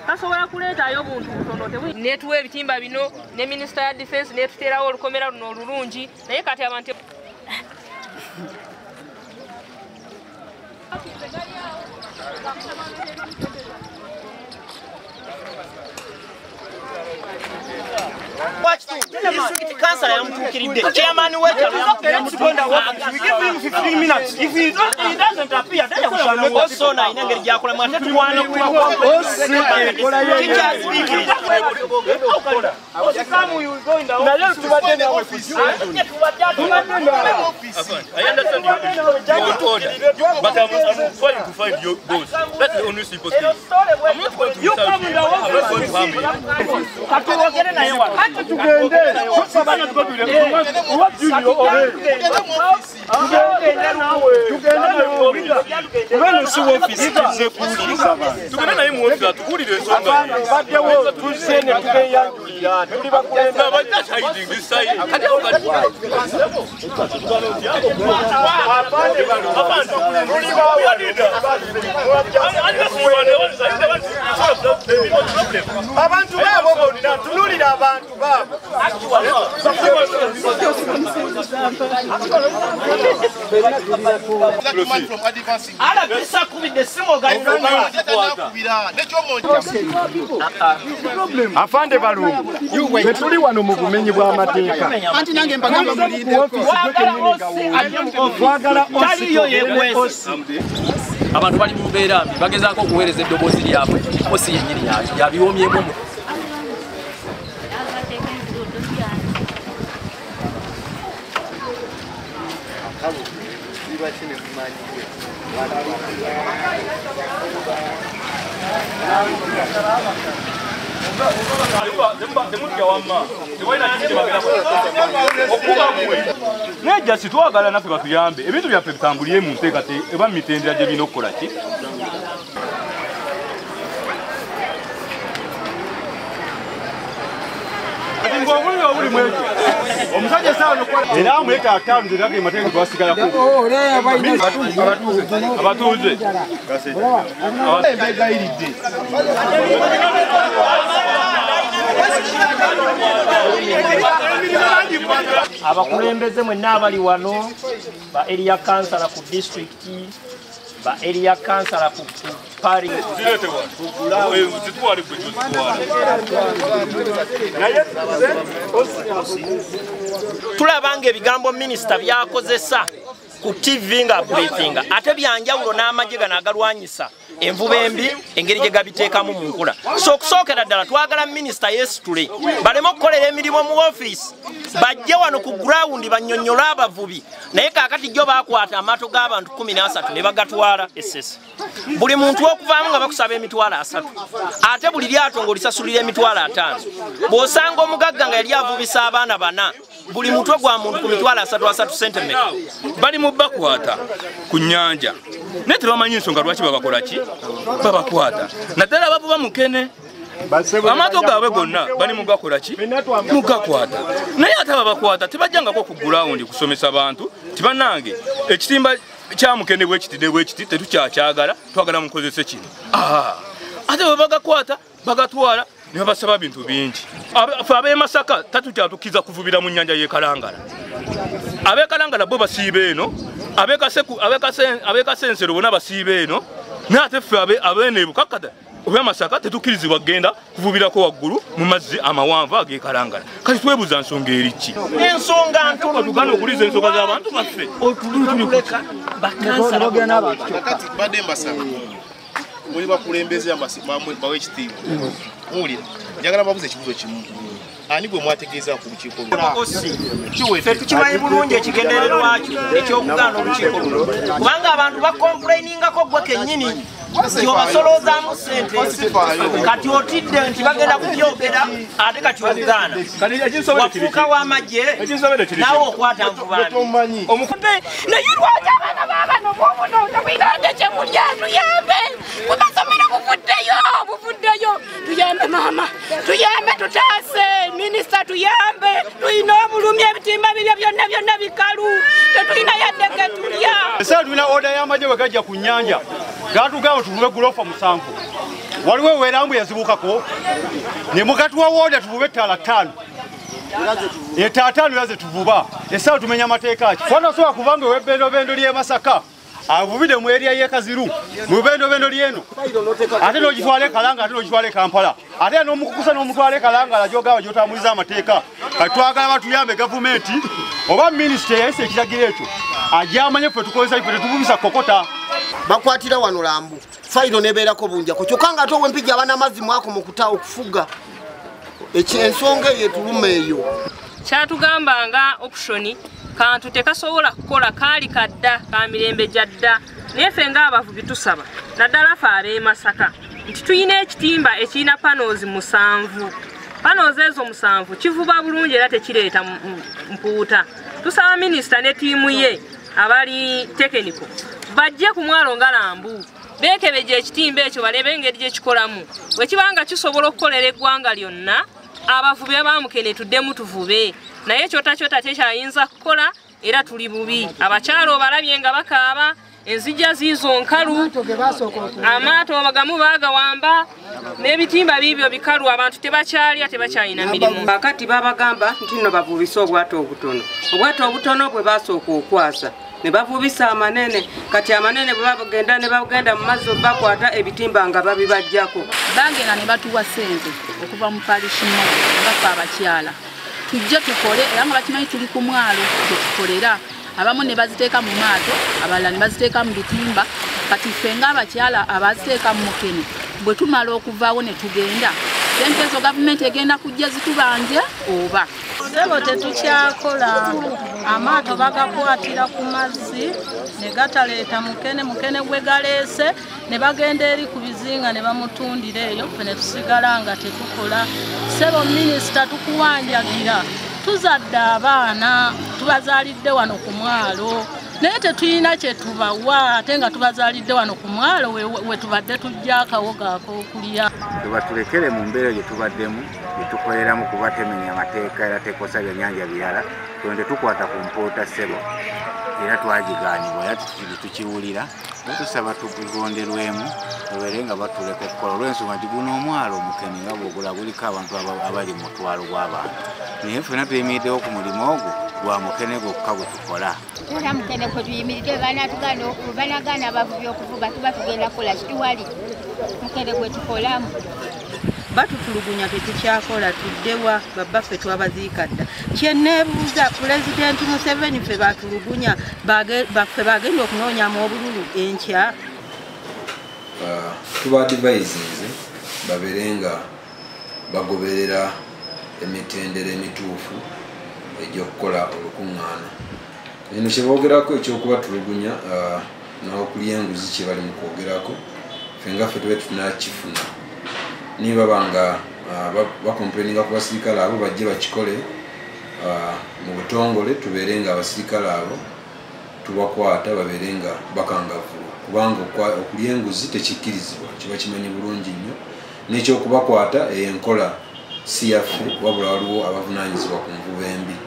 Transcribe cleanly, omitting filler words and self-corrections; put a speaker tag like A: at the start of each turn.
A: tasobola kuleetayo obuntu butono netuwa ebitimba bino ne minisita ya defense netuterawo olukomera luno olulungi naye kati abantu
B: Cancer, I am talking the chairman. We give him 15 minutes. If he doesn't appear, then we shall go. Also, I know that you are going to I understand you want order, but I'm trying to find your goals. That's the only simple thing. I'm not going to insult you. I'm not going to harm you.
C: Afande Balubu, tuli wano mu bumenyi bw'amateeka. Anti nange mbagamba mulinde
D: abantu bali mu mbeera mbi bagezaako okuweereza eddoboozi lyabwe osi yennyini yabiwoomyemu mu
E: Nejja sitwagala naffe batuyambe ebintu byaffe bitambulire mu nteekate eba mitendera gye birina okukola ki
C: omusajja sawa nokola era amuleta akanze nage mateeka twasigala ku
E: abatuuze
C: embegayiridde
B: abakulembeze mwenna abali wano ba area councillor ku district ba area councillor ku pari tulabanga ebigambo minisita byakozesa ku TV nga briefing ate byanjawulo n'amagye gano agalwanyisa envuba embi engeri gye gabiteekamu mu nkula so okusookera ddala twagala minisita yeesitule baleme okukolera emirimu mu ofiisi bajje wano ku ground bannyonnyola abavubi naye kaakati jjo baakwata amaato g'abantu 13 ne bagatwala essese buli muntu okuvaamu nga bakusaba emitwalo 3 ate buli lyato ng'olisasulira emitwalo 5 bw'osanga omugagga nga yali avubisa abaana 4 buli mutwe gwa muntu ku mitwalo 3 cm
E: bali mu bakwata ku nnyanja naye tebamanyi ensonga lwaki babakola ki babakwata naddala bavuba mukene amaato gaabwe gonna bali mugakola ki mugakwata naye ate babakwata tebajjangako ku gulawundi kusomesa bantu tibannange ekitimba kya mukene bwekiti ne bwekiti tetukyakyagala twagala mukozese kino ate bwe bagakwata bagatwala ne babasaba bintu bingi fe ab'e Masaka tatukyatukiza kuvubira mu nnyanja y'e Kalangala ab'e Kalangala bo basiiba eno ab'e Kasensero bona basiiba eno naye ate ffe ab'ene Bukakata obya Masaka tetukirizibwa kugenda kuvubirako waggulu mu mazzi amawanvu ag'e Kalangala kati twebuuza nsonga eriki
B: ensonga ntono
E: tugana okuliza ensonga z'abantu baffe
B: otuleka bakansala
F: kati badde mbasaba muli bakulembeze bawe ekitiibwa muwulira njagala babuze ekibuzo kimu ani gwe mwategeeza ku lukiiko
B: ffe tukimanyi bulungi ekigendererwa kyo ekyokugaana olukiiko luno kubanga abantu bakomplainingako gwe kennyini gy'obasolozaamu ssente kati otidde nti bagenda kubyogera ate kati obugaana wafuuka w'amagye naawe okwata nvubambi
A: naye lwaki abaana baabano bobunoona bwirande kyemulya tuyambe kubasomera buvuddeyo tuyambe maama tuyambe tutaase minisita tuyambe tulina obulumi ebitimba bibyo byonna bikalu tetulina
C: Esa tulina oda y'amagye bwe gajja ku nnyanja gaatugamba tuvube gulofa 7 waliwo eweerambu yazibukako ne mukatuwa oda tuvube ttaala 5 etaala 5 yaze tuvuba esa tumenya amateeka ki kwanasobola kubanga ow'ebbendobendo ly'e Masaka avubide mu area y'e Kaziru mu bendobendo ly'eno ate n'ogitwala e Kalanga ate n'ogitwala e Kampala ate n'omukukusa n'omutwala e Kalanga lajogaba gyotambuliza amateeka kati twagala batuyambe gavumenti oba minisita yayise ekiragiro ekyo ajamanye ffe tukozesa ife tetuvubisa kokota
G: bakwatira wano Lambu fayiro nebeerako bunjako kyokka nga ate ow'empijja abana amazzi mwako mu okufuga ensonga eyo etuluma eyo
A: kyatugambanga optioni kantu tekasobola kukola kaali kadda ka mirembe jadda naye ffe ng'abavubi tusaba naddala ffe ab'e Masaka nti tuyina ekitimba ekirina panels 7 panels ezo 7 kivuba bulungi era tekireeta mpuuta tusaba minisita ne ttiimu ye abali tekiniko bajje ku mwalo nga Lambu beekebejja ekitimba ekyo balebe engeri gye kikolamu bwe kibanga kisobola okukolera eggwanga lyonna abavubi abamukene tuddemu tuvube naye kyota tekyayinza kukola era tuli bubi abakyala obalabye nga bakaaba enzijja ziizo nkalu amaato bagamu baagawamba n'ebitimba biibyo bikalu abantu tebakyalya tebakyalina mirimu
H: kakati babagamba nti nno bavubisa obwato obutono bwe basooka okwasa ne bavubisa amanene kati amanene bwe bagenda ne bagenda mu mazzi bakwata ebitimba nga babibajjako
I: bagenda ne batuwa sente okuva mu palishimo bafa abakyala tujja tukole era nga bakimanyi tuli ku mwalo tetukolera abamu ne baziteeka mu maato abalala ne baziteeka mu bitimba kati ffe ng'abakyala abaziteeka mu mukene bwe tumala okuvaawo ne tugenda sente ezo gavumenti egenda kujja zitubanja oba
J: sebo tetukyakola amaato bagakwatira ku mazzi ne gataleeta mukene gwe galeese ne bagenda eri ku bizinga ne bamutundira eyo ffe ne tusigala nga tetukola sebo minisita tukuwanjagira tuzadde abaana tubazaalidde wano ku mwalo naye tetulina kye tubawa ate nga tubazaalidde wano ku mwalo we tubadde tujja akawogo ak'okulya
K: tubatulekere mu mbeera gye tubaddemu gye tukoleramu kuba temenya amateeka era tekosa byennyanja birala twende tukwata ku mpoota sebo era twagigaanibwa era tukiwulira tusaba tugonderwemu tubeere nga batuleka okukola olw'ensonga nti guno omwalo omukene nga bwogula guliko abantu abali mu mutwalo gw'abantu naye ffena tuyimiriddewo ku mulimu ogwo gwa mukene gwokka gwe tukola
L: era mukene kwe tuyimiridde banagaana abavubi okuvuba tuba tugenda kukola kituwali mukene gwe tukolamu
H: batutulugunya tetukyakola tuddewa babbaffe twabaziika dda kyeneebuuza pulezidenti Museveni ffe batulugunya baffe bagenda okunoonyamu obululu enkya
M: tubadivayizinze babeere nga bagoberera emitendera emituufu egy'okukola olukuŋŋaana eno kyeboogerako ekyokubatulugunya n'okulya enguzi kye bali mu kwogerako ffe nga ffe tube tunakifuna niba banga bakomplaininga ku basirikale abo bajje bakikole mu butongole tubeere nga abasirikale abo tubakwata babeere nga bakangavulu kubanga okulya enguzi tekikkirizibwa kiba kimanyi bulungi nnyo n'ekyokubakwata enkola si yaffe wabula waliwo abavunaanyizibwa ku nvuba embi